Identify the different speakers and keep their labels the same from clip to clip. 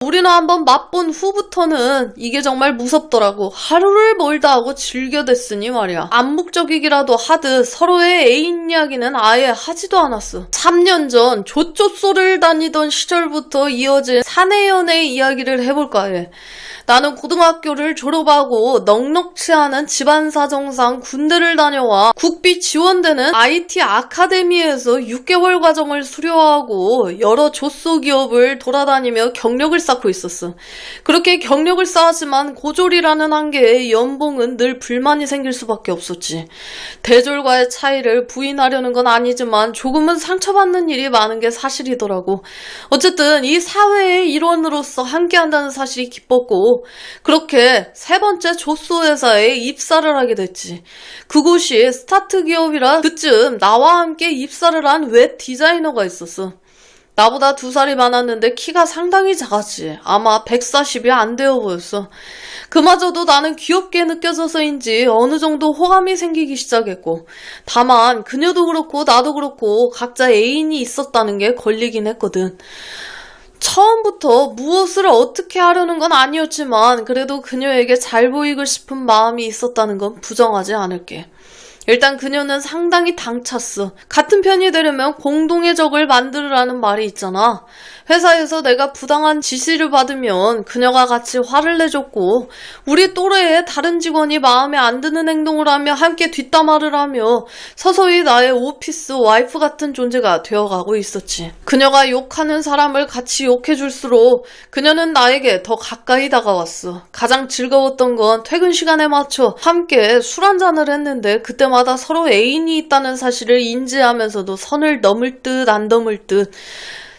Speaker 1: 우리는 한번 맛본 후부터는 이게 정말 무섭더라고. 하루를 멀다 하고 즐겨댔으니 말이야. 암묵적이기라도 하듯 서로의 애인 이야기는 아예 하지도 않았어. 3년 전 조조소를 다니던 시절부터 이어진 사내연애 이야기를 해볼까 해. 나는 고등학교를 졸업하고 넉넉치 않은 집안 사정상 군대를 다녀와 국비 지원되는 IT 아카데미에서 6개월 과정을 수료하고 여러 조소 기업을 돌아다니며 경력을 쌓고 있었어. 그렇게 경력을 쌓았지만 고졸이라는 한계에 연봉은 늘 불만이 생길 수밖에 없었지. 대졸과의 차이를 부인하려는 건 아니지만 조금은 상처받는 일이 많은 게 사실이더라고. 어쨌든 이 사회의 일원으로서 함께한다는 사실이 기뻤고, 그렇게 세 번째 조소 회사에 입사를 하게 됐지. 그곳이 스타트 기업이라 그쯤 나와 함께 입사를 한 웹 디자이너가 있었어. 나보다 2살이 많았는데 키가 상당히 작았지. 아마 140이 안 되어 보였어. 그마저도 나는 귀엽게 느껴져서인지 어느 정도 호감이 생기기 시작했고, 다만 그녀도 그렇고 나도 그렇고 각자 애인이 있었다는 게 걸리긴 했거든. 처음부터 무엇을 어떻게 하려는 건 아니었지만 그래도 그녀에게 잘 보이고 싶은 마음이 있었다는 건 부정하지 않을게. 일단 그녀는 상당히 당찼어. 같은 편이 되려면 공동의 적을 만들으라는 말이 있잖아. 회사에서 내가 부당한 지시를 받으면 그녀가 같이 화를 내줬고, 우리 또래의 다른 직원이 마음에 안 드는 행동을 하며 함께 뒷담화를 하며 서서히 나의 오피스 와이프 같은 존재가 되어가고 있었지. 그녀가 욕하는 사람을 같이 욕해줄수록 그녀는 나에게 더 가까이 다가왔어. 가장 즐거웠던 건 퇴근 시간에 맞춰 함께 술 한잔을 했는데 그때마다 서로 애인이 있다는 사실을 인지하면서도 선을 넘을 듯 안 넘을 듯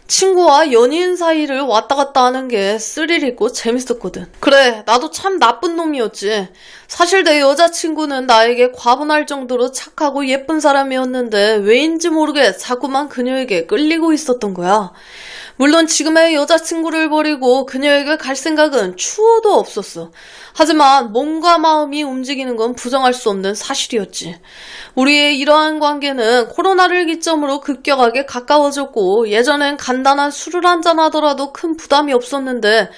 Speaker 1: 친구와 연인 사이를 왔다 갔다 하는 게 스릴 있고 재밌었거든. 그래, 나도 참 나쁜 놈이었지. 사실 내 여자친구는 나에게 과분할 정도로 착하고 예쁜 사람이었는데 왜인지 모르게 자꾸만 그녀에게 끌리고 있었던 거야. 물론 지금의 여자친구를 버리고 그녀에게 갈 생각은 추호도 없었어. 하지만 몸과 마음이 움직이는 건 부정할 수 없는 사실이었지. 우리의 이러한 관계는 코로나를 기점으로 급격하게 가까워졌고, 예전엔 간단한 술을 한잔 하더라도 큰 부담이 없었는데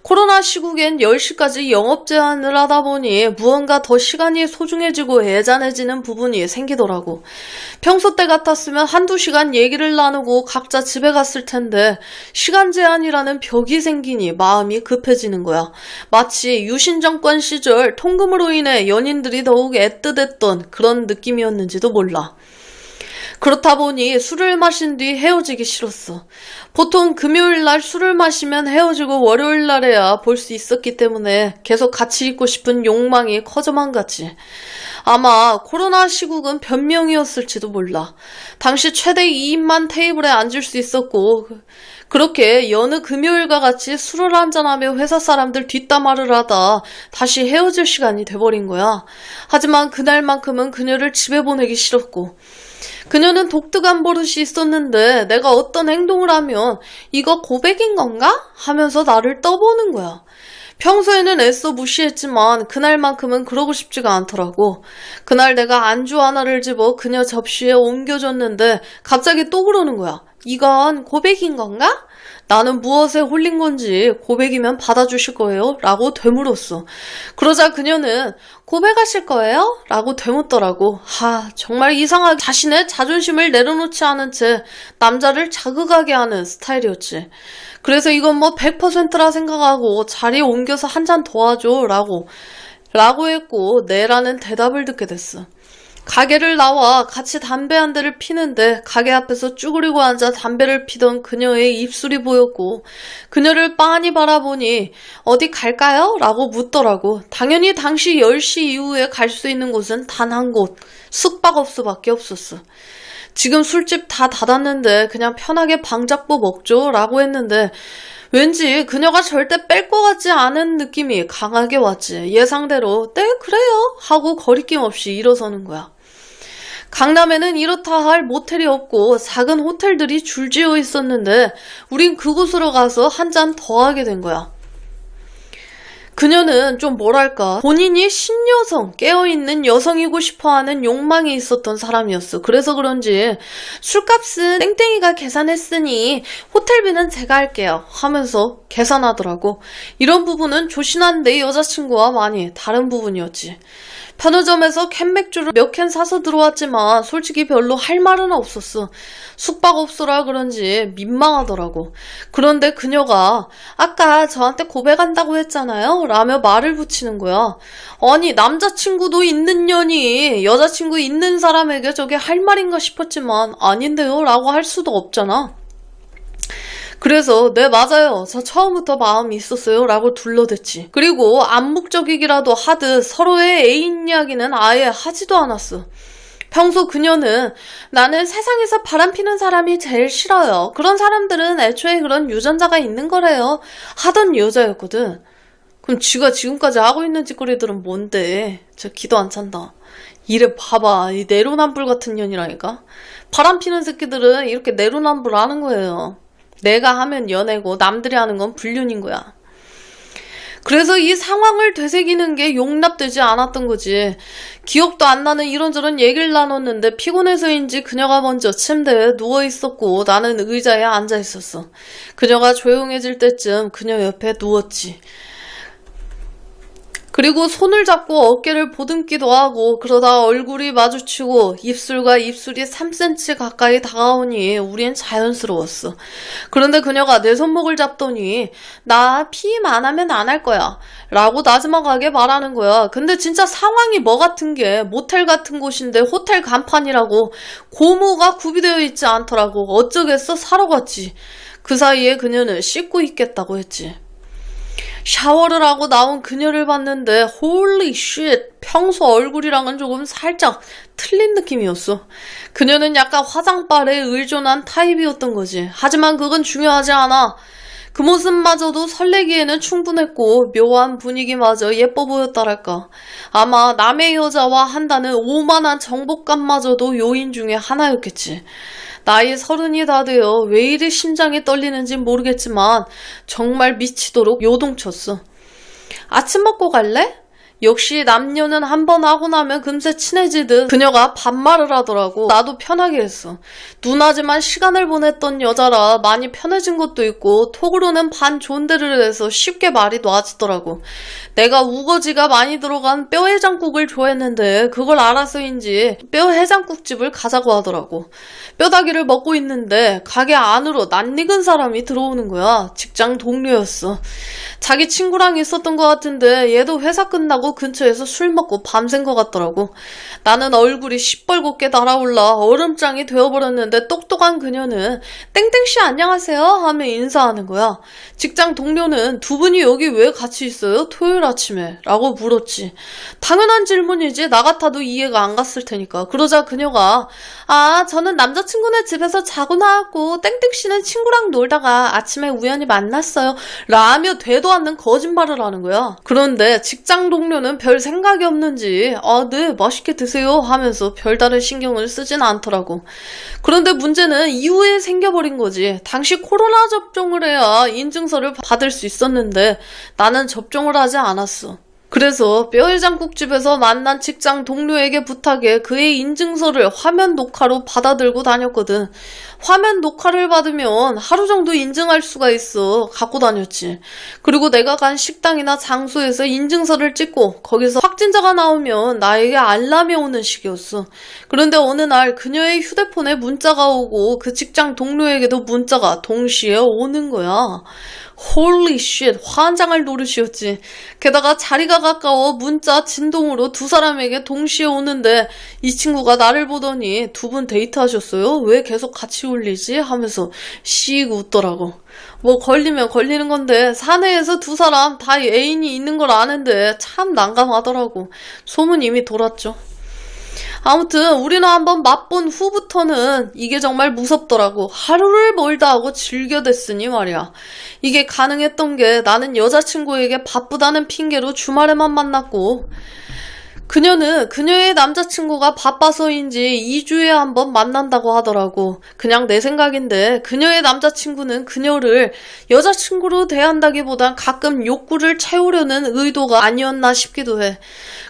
Speaker 1: 코로나 시국엔 10시까지 영업 제한을 하다 보니 무언가 더 시간이 소중해지고 애잔해지는 부분이 생기더라고. 평소 때 같았으면 한두 시간 얘기를 나누고 각자 집에 갔을 텐데 시간 제한이라는 벽이 생기니 마음이 급해지는 거야. 마치 유신 정권 시절 통금으로 인해 연인들이 더욱 애틋했던 그런 느낌이었는지도 몰라. 그렇다 보니 술을 마신 뒤 헤어지기 싫었어. 보통 금요일날 술을 마시면 헤어지고 월요일날에야 볼 수 있었기 때문에 계속 같이 있고 싶은 욕망이 커져만 갔지. 아마 코로나 시국은 변명이었을지도 몰라. 당시 최대 2인만 테이블에 앉을 수 있었고, 그렇게 여느 금요일과 같이 술을 한잔하며 회사 사람들 뒷담화를 하다 다시 헤어질 시간이 돼버린 거야. 하지만 그날만큼은 그녀를 집에 보내기 싫었고, 그녀는 독특한 버릇이 있었는데 내가 어떤 행동을 하면 이거 고백인 건가? 하면서 나를 떠보는 거야. 평소에는 애써 무시했지만 그날만큼은 그러고 싶지가 않더라고. 그날 내가 안주 하나를 집어 그녀 접시에 옮겨줬는데 갑자기 또 그러는 거야. 이건 고백인 건가? 나는 무엇에 홀린 건지 고백이면 받아주실 거예요? 라고 되물었어. 그러자 그녀는 고백하실 거예요? 라고 되묻더라고. 정말 이상하게 자신의 자존심을 내려놓지 않은 채 남자를 자극하게 하는 스타일이었지. 그래서 이건 뭐 100%라 생각하고 자리에 옮겨서 한 잔 더 하죠 라고 했고, 네라는 대답을 듣게 됐어. 가게를 나와 같이 담배 한 대를 피는데 가게 앞에서 쭈그리고 앉아 담배를 피던 그녀의 입술이 보였고, 그녀를 빤히 바라보니 어디 갈까요? 라고 묻더라고. 당연히 당시 10시 이후에 갈 수 있는 곳은 단 한 곳, 숙박업소밖에 없었어. 지금 술집 다 닫았는데 그냥 편하게 방 잡고 먹죠 라고 했는데 왠지 그녀가 절대 뺄 것 같지 않은 느낌이 강하게 왔지. 예상대로 네 그래요 하고 거리낌 없이 일어서는 거야. 강남에는 이렇다 할 모텔이 없고 작은 호텔들이 줄지어 있었는데 우린 그곳으로 가서 한 잔 더 하게 된 거야. 그녀는 좀 뭐랄까 본인이 신여성, 깨어있는 여성이고 싶어하는 욕망이 있었던 사람이었어. 그래서 그런지 술값은 땡땡이가 계산했으니 호텔비는 제가 할게요 하면서 계산하더라고. 이런 부분은 조신한 내 여자친구와 많이 다른 부분이었지. 편의점에서 캔맥주를 몇 캔 사서 들어왔지만 솔직히 별로 할 말은 없었어. 숙박업소라 그런지 민망하더라고. 그런데 그녀가 아까 저한테 고백한다고 했잖아요 라며 말을 붙이는 거야. 아니 남자친구도 있는 년이 여자친구 있는 사람에게 저게 할 말인가 싶었지만 아닌데요 라고 할 수도 없잖아. 그래서 네 맞아요 저 처음부터 마음이 있었어요 라고 둘러댔지. 그리고 암묵적이기라도 하듯 서로의 애인 이야기는 아예 하지도 않았어. 평소 그녀는 나는 세상에서 바람피는 사람이 제일 싫어요. 그런 사람들은 애초에 그런 유전자가 있는 거래요 하던 여자였거든. 그럼 쥐가 지금까지 하고 있는 짓거리들은 뭔데? 저 기도 안 찬다. 이래 봐봐 이 내로남불 같은 년이라니까. 바람피는 새끼들은 이렇게 내로남불 하는 거예요. 내가 하면 연애고 남들이 하는 건 불륜인 거야. 그래서 이 상황을 되새기는 게 용납되지 않았던 거지. 기억도 안 나는 이런저런 얘기를 나눴는데 피곤해서인지 그녀가 먼저 침대에 누워있었고 나는 의자에 앉아있었어. 그녀가 조용해질 때쯤 그녀 옆에 누웠지. 그리고 손을 잡고 어깨를 보듬기도 하고 그러다 얼굴이 마주치고 입술과 입술이 3cm 가까이 다가오니 우린 자연스러웠어. 그런데 그녀가 내 손목을 잡더니 나 피임 안 하면 안 할 거야 라고 나지막하게 말하는 거야. 근데 진짜 상황이 뭐 같은 게 모텔 같은 곳인데 호텔 간판이라고 고무가 구비되어 있지 않더라고. 어쩌겠어 사러 갔지. 그 사이에 그녀는 씻고 있겠다고 했지. 샤워를 하고 나온 그녀를 봤는데 홀리 쉣 평소 얼굴이랑은 조금 살짝 틀린 느낌이었어. 그녀는 약간 화장빨에 의존한 타입이었던 거지. 하지만 그건 중요하지 않아. 그 모습마저도 설레기에는 충분했고 묘한 분위기마저 예뻐 보였다랄까. 아마 남의 여자와 한다는 오만한 정복감마저도 요인 중에 하나였겠지. 나이 30이 다 되어 왜 이리 심장이 떨리는지 모르겠지만 정말 미치도록 요동쳤어. 아침 먹고 갈래? 역시 남녀는 한 번 하고 나면 금세 친해지듯 그녀가 반말을 하더라고. 나도 편하게 했어. 누나지만 시간을 보냈던 여자라 많이 편해진 것도 있고 톡으로는 반 존대를 해서 쉽게 말이 놔지더라고. 내가 우거지가 많이 들어간 뼈해장국을 좋아했는데 그걸 알아서인지 뼈해장국집을 가자고 하더라고. 뼈다귀를 먹고 있는데 가게 안으로 낯익은 사람이 들어오는 거야. 직장 동료였어. 자기 친구랑 있었던 것 같은데 얘도 회사 끝나고 근처에서 술 먹고 밤샌 것 같더라고. 나는 얼굴이 시뻘겋게 달아올라 얼음장이 되어버렸는데 똑똑한 그녀는 땡땡씨 안녕하세요 하며 인사하는 거야. 직장 동료는 두 분이 여기 왜 같이 있어요? 토요일 아침에 라고 물었지. 당연한 질문이지. 나 같아도 이해가 안 갔을 테니까. 그러자 그녀가 저는 남자친구네 집에서 자고 나왔고 땡땡씨는 친구랑 놀다가 아침에 우연히 만났어요 라며 되도 않는 거짓말을 하는 거야. 그런데 직장 동료는 별 생각이 없는지 네 맛있게 드세요 하면서 별다른 신경을 쓰진 않더라고. 그런데 문제는 이후에 생겨버린 거지. 당시 코로나 접종을 해야 인증서를 받을 수 있었는데 나는 접종을 하지 않았어. 그래서 뼈해장국집에서 만난 직장 동료에게 부탁해 그의 인증서를 화면 녹화로 받아들고 다녔거든. 화면 녹화를 받으면 하루 정도 인증할 수가 있어 갖고 다녔지. 그리고 내가 간 식당이나 장소에서 인증서를 찍고 거기서 확진자가 나오면 나에게 알람이 오는 식이었어. 그런데 어느 날 그녀의 휴대폰에 문자가 오고 그 직장 동료에게도 문자가 동시에 오는 거야. 홀리 쉣 환장할 노릇이었지. 게다가 자리가 가까워 문자 진동으로 두 사람에게 동시에 오는데 이 친구가 나를 보더니 두 분 데이트하셨어요? 왜 계속 같이 울리지? 하면서 씩 웃더라고. 뭐 걸리면 걸리는 건데 사내에서 두 사람 다 애인이 있는 걸 아는데 참 난감하더라고. 소문 이미 돌았죠. 아무튼 우리는 한번 맛본 후부터는 이게 정말 무섭더라고. 하루를 멀다 하고 즐겨댔으니 말이야. 이게 가능했던 게 나는 여자친구에게 바쁘다는 핑계로 주말에만 만났고 그녀는 그녀의 남자친구가 바빠서인지 2주에 한 번 만난다고 하더라고. 그냥 내 생각인데 그녀의 남자친구는 그녀를 여자친구로 대한다기보단 가끔 욕구를 채우려는 의도가 아니었나 싶기도 해.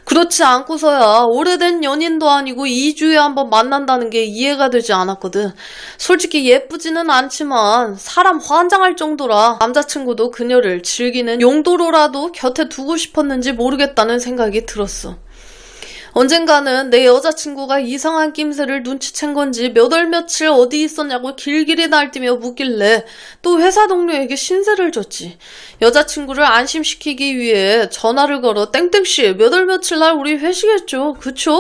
Speaker 1: 그렇지 않고서야 오래된 연인도 아니고 2주에 한 번 만난다는 게 이해가 되지 않았거든. 솔직히 예쁘지는 않지만 사람 환장할 정도라 남자친구도 그녀를 즐기는 용도로라도 곁에 두고 싶었는지 모르겠다는 생각이 들었어. 언젠가는 내 여자친구가 이상한 낌새를 눈치챈 건지 몇 월 며칠 어디 있었냐고 길길이 날뛰며 묻길래 또 회사 동료에게 신세를 졌지. 여자친구를 안심시키기 위해 전화를 걸어 땡땡씨 몇 월 며칠 날 우리 회식했죠. 그쵸?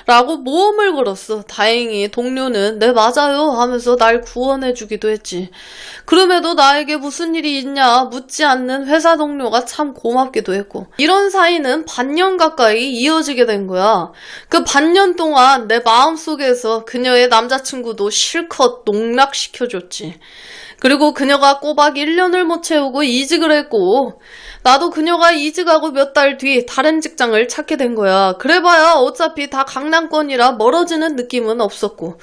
Speaker 1: 라고 모험을 걸었어. 다행히 동료는 네 맞아요 하면서 날 구원해주기도 했지. 그럼에도 나에게 무슨 일이 있냐 묻지 않는 회사 동료가 참 고맙기도 했고. 이런 사이는 반년 가까이 이어지게 된 거야. 그 반년 동안 내 마음속에서 그녀의 남자친구도 실컷 농락시켜줬지. 그리고 그녀가 꼬박 1년을 못 채우고 이직을 했고 나도 그녀가 이직하고 몇 달 뒤 다른 직장을 찾게 된 거야. 그래봐야 어차피 다 강남권이라 멀어지는 느낌은 없었고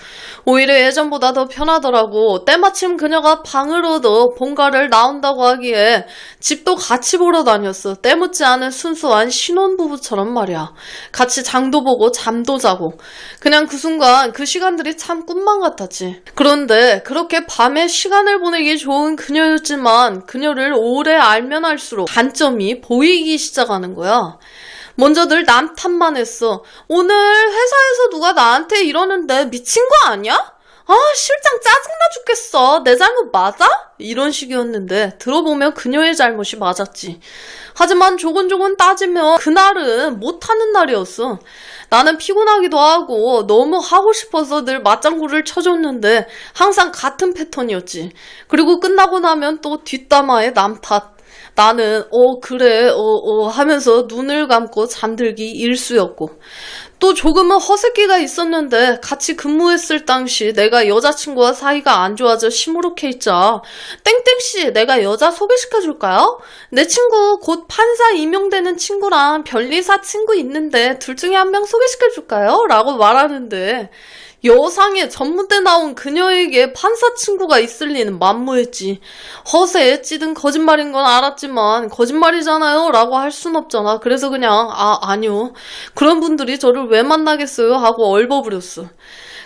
Speaker 1: 오히려 예전보다 더 편하더라고. 때마침 그녀가 방을 얻어 본가를 나온다고 하기에 집도 같이 보러 다녔어. 때묻지 않은 순수한 신혼부부처럼 말이야. 같이 장도 보고 잠도 자고 그냥 그 순간 그 시간들이 참 꿈만 같았지. 그런데 그렇게 밤에 시간을 보내기 좋은 그녀였지만 그녀를 오래 알면 알수록 단점이 보이기 시작하는 거야. 먼저 늘 남 탓만 했어. 오늘 회사에서 누가 나한테 이러는데 미친 거 아니야? 아, 실장 짜증나 죽겠어. 내 잘못 맞아? 이런 식이었는데 들어보면 그녀의 잘못이 맞았지. 하지만 조곤조곤 따지면 그날은 못하는 날이었어. 나는 피곤하기도 하고 너무 하고 싶어서 늘 맞장구를 쳐줬는데 항상 같은 패턴이었지. 그리고 끝나고 나면 또 뒷담화에 남 탓. 나는 그래 하면서 눈을 감고 잠들기 일쑤였고 또 조금은 허세끼가 있었는데 같이 근무했을 당시 내가 여자친구와 사이가 안 좋아져 시무룩해 있자 땡땡씨 내가 여자 소개시켜줄까요? 내 친구 곧 판사 임용되는 친구랑 변리사 친구 있는데 둘 중에 한 명 소개시켜줄까요? 라고 말하는데 여상의 전문대 나온 그녀에게 판사 친구가 있을 리는 만무했지. 허세에 찌든 거짓말인 건 알았지만 거짓말이잖아요 라고 할 순 없잖아. 그래서 그냥 아니요. 그런 분들이 저를 왜 만나겠어요 하고 얼버무렸어.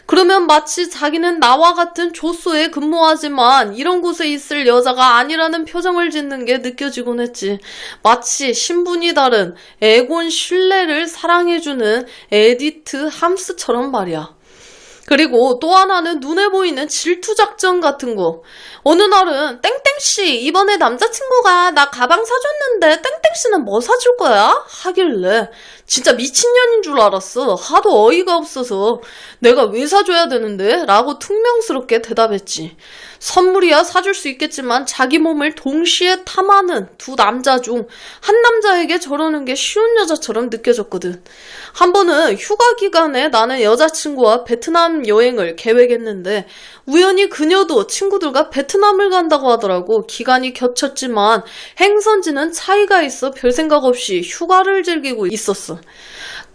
Speaker 1: 그러면 마치 자기는 나와 같은 조소에 근무하지만 이런 곳에 있을 여자가 아니라는 표정을 짓는 게 느껴지곤 했지. 마치 신분이 다른 에곤 슐레를 사랑해주는 에디트 함스처럼 말이야. 그리고 또 하나는 눈에 보이는 질투작전 같은 거. 어느 날은 땡땡씨 이번에 남자친구가 나 가방 사줬는데 땡땡씨는 뭐 사줄 거야? 하길래 진짜 미친년인 줄 알았어. 하도 어이가 없어서 내가 왜 사줘야 되는데? 라고 퉁명스럽게 대답했지. 선물이야 사줄 수 있겠지만 자기 몸을 동시에 탐하는 두 남자 중 한 남자에게 저러는 게 쉬운 여자처럼 느껴졌거든. 한 번은 휴가 기간에 나는 여자친구와 베트남 여행을 계획했는데 우연히 그녀도 친구들과 베트남을 간다고 하더라고. 기간이 겹쳤지만 행선지는 차이가 있어 별 생각 없이 휴가를 즐기고 있었어.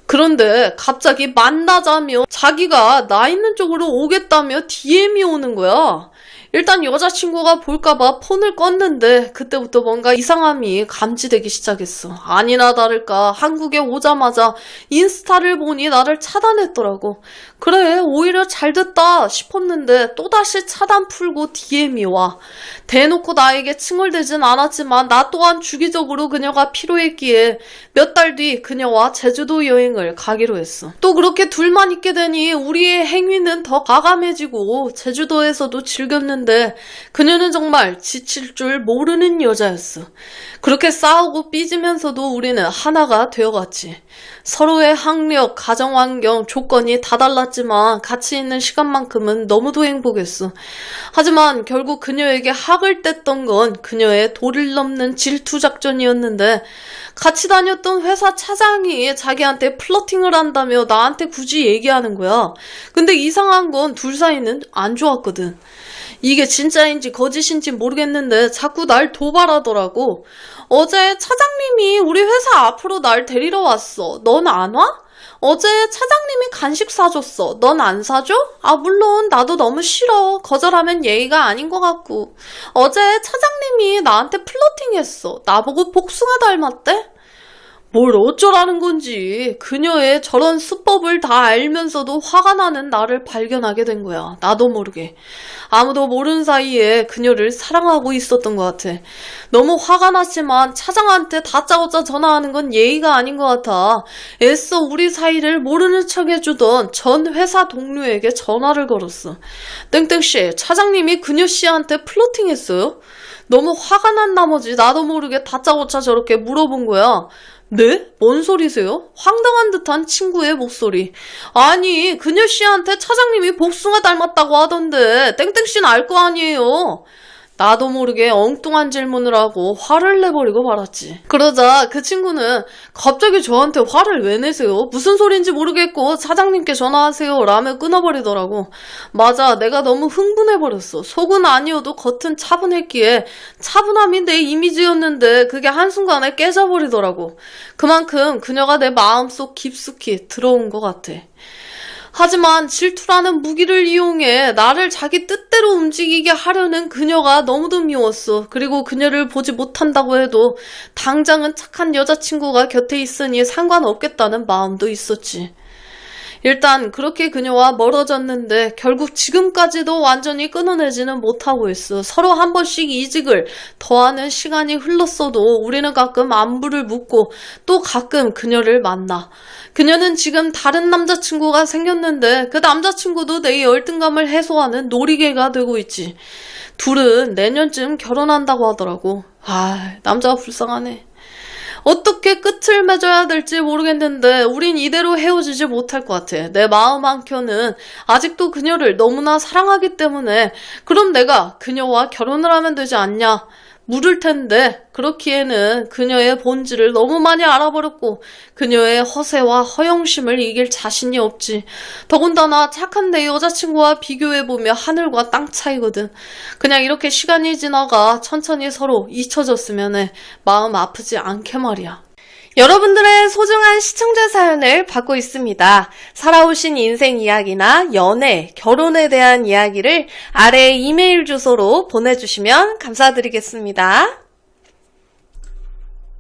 Speaker 1: 그런데 갑자기 만나자며 자기가 나 있는 쪽으로 오겠다며 DM이 오는 거야. 일단 여자친구가 볼까봐 폰을 껐는데 그때부터 뭔가 이상함이 감지되기 시작했어. 아니나 다를까 한국에 오자마자 인스타를 보니 나를 차단했더라고. 그래 오히려 잘됐다 싶었는데 또다시 차단 풀고 DM이 와. 대놓고 나에게 칭얼대진 않았지만 나 또한 주기적으로 그녀가 필요했기에 몇 달 뒤 그녀와 제주도 여행을 가기로 했어. 또 그렇게 둘만 있게 되니 우리의 행위는 더 가감해지고 제주도에서도 즐겼는데 그녀는 정말 지칠 줄 모르는 여자였어. 그렇게 싸우고 삐지면서도 우리는 하나가 되어갔지. 서로의 학력, 가정환경, 조건이 다 달랐지만 같이 있는 시간만큼은 너무도 행복했어. 하지만 결국 그녀에게 학을 뗐던 건 그녀의 도를 넘는 질투작전이었는데 같이 다녔던 회사 차장이 자기한테 플러팅을 한다며 나한테 굳이 얘기하는 거야. 근데 이상한 건 둘 사이는 안 좋았거든. 이게 진짜인지 거짓인지 모르겠는데 자꾸 날 도발하더라고. 어제 차장님이 우리 회사 앞으로 날 데리러 왔어. 넌 안 와? 어제 차장님이 간식 사줬어. 넌 안 사줘? 아, 물론 나도 너무 싫어. 거절하면 예의가 아닌 것 같고. 어제 차장님이 나한테 플러팅했어. 나보고 복숭아 닮았대? 뭘 어쩌라는 건지. 그녀의 저런 수법을 다 알면서도 화가 나는 나를 발견하게 된 거야. 나도 모르게. 아무도 모르는 사이에 그녀를 사랑하고 있었던 것 같아. 너무 화가 났지만 차장한테 다짜고짜 전화하는 건 예의가 아닌 것 같아. 애써 우리 사이를 모르는 척 해주던 전 회사 동료에게 전화를 걸었어. 땡땡씨, 차장님이 그녀 씨한테 플러팅했어요? 너무 화가 난 나머지 나도 모르게 다짜고짜 저렇게 물어본 거야. 네? 뭔 소리세요? 황당한 듯한 친구의 목소리. 아니, 그녀 씨한테 차장님이 복숭아 닮았다고 하던데 땡땡씨는 알 거 아니에요. 나도 모르게 엉뚱한 질문을 하고 화를 내버리고 말았지. 그러자 그 친구는 갑자기 저한테 화를 왜 내세요? 무슨 소린지 모르겠고 사장님께 전화하세요 라며 끊어버리더라고. 맞아, 내가 너무 흥분해버렸어. 속은 아니어도 겉은 차분했기에 차분함이 내 이미지였는데 그게 한순간에 깨져버리더라고. 그만큼 그녀가 내 마음속 깊숙이 들어온 것 같아. 하지만 질투라는 무기를 이용해 나를 자기 뜻대로 움직이게 하려는 그녀가 너무도 미웠어. 그리고 그녀를 보지 못한다고 해도 당장은 착한 여자친구가 곁에 있으니 상관없겠다는 마음도 있었지. 일단 그렇게 그녀와 멀어졌는데 결국 지금까지도 완전히 끊어내지는 못하고 있어. 서로 한 번씩 이직을 더하는 시간이 흘렀어도 우리는 가끔 안부를 묻고 또 가끔 그녀를 만나. 그녀는 지금 다른 남자친구가 생겼는데 그 남자친구도 내 열등감을 해소하는 놀이개가 되고 있지. 둘은 내년쯤 결혼한다고 하더라고. 아, 남자가 불쌍하네. 어떻게 끝을 맺어야 될지 모르겠는데 우린 이대로 헤어지지 못할 것 같아. 내 마음 한켠은 아직도 그녀를 너무나 사랑하기 때문에 그럼 내가 그녀와 결혼을 하면 되지 않냐 물을 텐데 그렇기에는 그녀의 본질을 너무 많이 알아버렸고 그녀의 허세와 허영심을 이길 자신이 없지. 더군다나 착한 내 여자친구와 비교해보며 하늘과 땅 차이거든. 그냥 이렇게 시간이 지나가 천천히 서로 잊혀졌으면 해. 마음 아프지 않게 말이야. 여러분들의 소중한 시청자 사연을 받고 있습니다. 살아오신 인생 이야기나 연애, 결혼에 대한 이야기를 아래 이메일 주소로 보내주시면 감사드리겠습니다.